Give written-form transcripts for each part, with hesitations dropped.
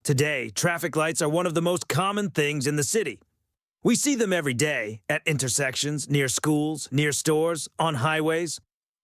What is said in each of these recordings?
Today, traffic lights are one of the most common things in the city. We see them every day at intersections, near schools, near stores, on highways.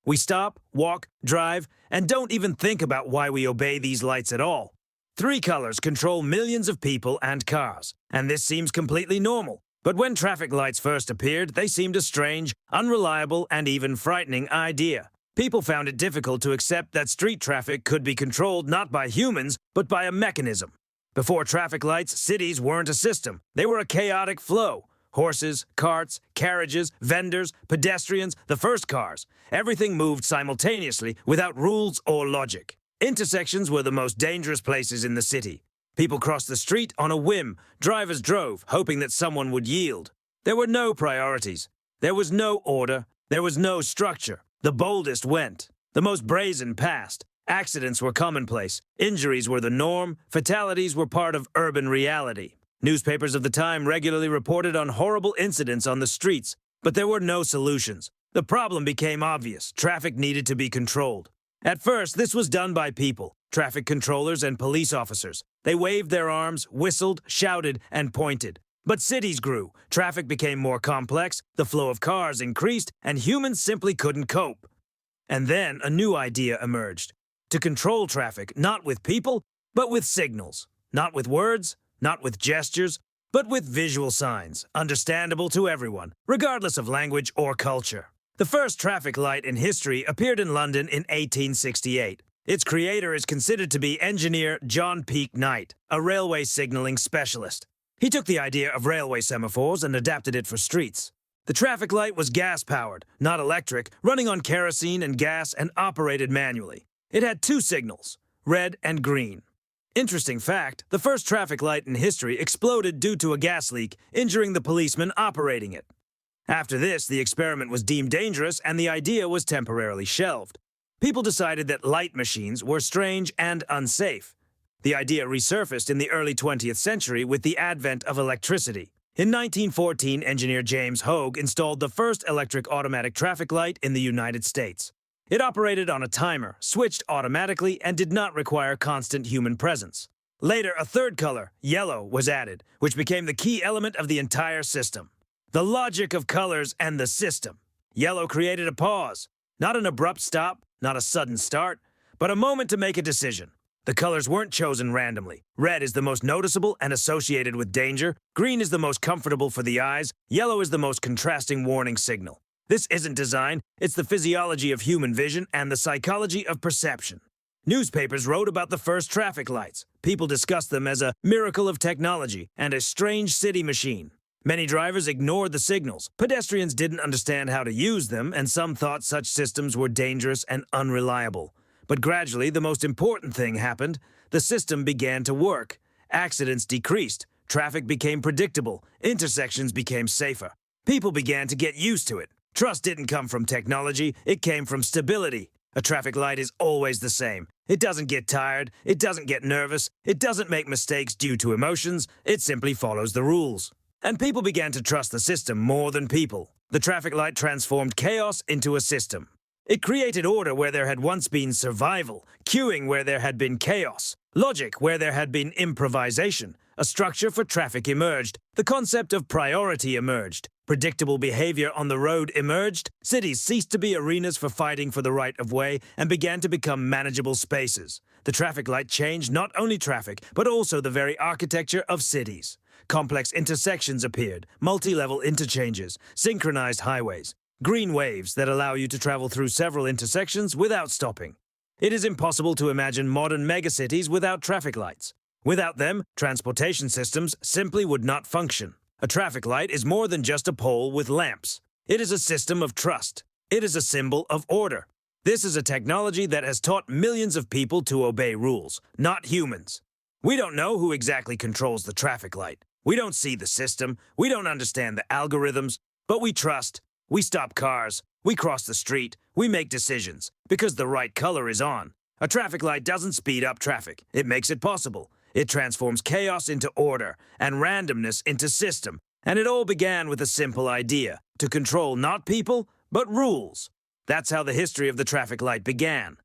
We stop, walk, drive, and don't even think about why we obey these lights at all. Three colors control millions of people and cars, and this seems completely normal. But when traffic lights first appeared, they seemed a strange, unreliable, and even frightening idea. People found it difficult to accept that street traffic could be controlled not by humans, but by a mechanism. Before traffic lights, cities weren't a system. They were a chaotic flow. Horses, carts, carriages, vendors, pedestrians, the first cars. Everything moved simultaneously without rules or logic. Intersections were the most dangerous places in the city. People crossed the street on a whim. Drivers drove, hoping that someone would yield. There were no priorities. There was no order. There was no structure. The boldest went. The most brazen passed. Accidents were commonplace. Injuries were the norm. Fatalities were part of urban reality. Newspapers of the time regularly reported on horrible incidents on the streets, but there were no solutions. The problem became obvious. Traffic needed to be controlled. At first, this was done by people, traffic controllers and police officers. They waved their arms, whistled, shouted, and pointed. But cities grew. Traffic became more complex, the flow of cars increased, and humans simply couldn't cope. And then a new idea emerged. To control traffic, not with people, but with signals. Not with words, not with gestures, but with visual signs, understandable to everyone, regardless of language or culture. The first traffic light in history appeared in London in 1868. Its creator is considered to be engineer John Peake Knight, a railway signaling specialist. He took the idea of railway semaphores and adapted it for streets. The traffic light was gas-powered, not electric, running on kerosene and gas and operated manually. It had two signals, red and green. Interesting fact, the first traffic light in history exploded due to a gas leak, injuring the policeman operating it. After this, the experiment was deemed dangerous and the idea was temporarily shelved. People decided that light machines were strange and unsafe. The idea resurfaced in the early 20th century with the advent of electricity. In 1914, engineer James Hogue installed the first electric automatic traffic light in the United States. It operated on a timer, switched automatically, and did not require constant human presence. Later, a third color, yellow, was added, which became the key element of the entire system. The logic of colors and the system. Yellow created a pause. Not an abrupt stop, not a sudden start, but a moment to make a decision. The colors weren't chosen randomly. Red is the most noticeable and associated with danger. Green is the most comfortable for the eyes. Yellow is the most contrasting warning signal. This isn't design, it's the physiology of human vision and the psychology of perception. Newspapers wrote about the first traffic lights. People discussed them as a miracle of technology and a strange city machine. Many drivers ignored the signals. Pedestrians didn't understand how to use them, and some thought such systems were dangerous and unreliable. But gradually, the most important thing happened. The system began to work. Accidents decreased. Traffic became predictable. Intersections became safer. People began to get used to it. Trust didn't come from technology, it came from stability. A traffic light is always the same. It doesn't get tired, it doesn't get nervous, it doesn't make mistakes due to emotions, it simply follows the rules. And people began to trust the system more than people. The traffic light transformed chaos into a system. It created order where there had once been survival, queuing where there had been chaos, logic where there had been improvisation. A structure for traffic emerged. The concept of priority emerged. Predictable behavior on the road emerged. Cities ceased to be arenas for fighting for the right of way and began to become manageable spaces. The traffic light changed not only traffic, but also the very architecture of cities. Complex intersections appeared, multi-level interchanges, synchronized highways, green waves that allow you to travel through several intersections without stopping. It is impossible to imagine modern megacities without traffic lights. Without them, transportation systems simply would not function. A traffic light is more than just a pole with lamps. It is a system of trust. It is a symbol of order. This is a technology that has taught millions of people to obey rules, not humans. We don't know who exactly controls the traffic light. We don't see the system. We don't understand the algorithms. But we trust. We stop cars. We cross the street. We make decisions because the right color is on. A traffic light doesn't speed up traffic. It makes it possible. It transforms chaos into order and randomness into system. And it all began with a simple idea, to control not people, but rules. That's how the history of the traffic light began.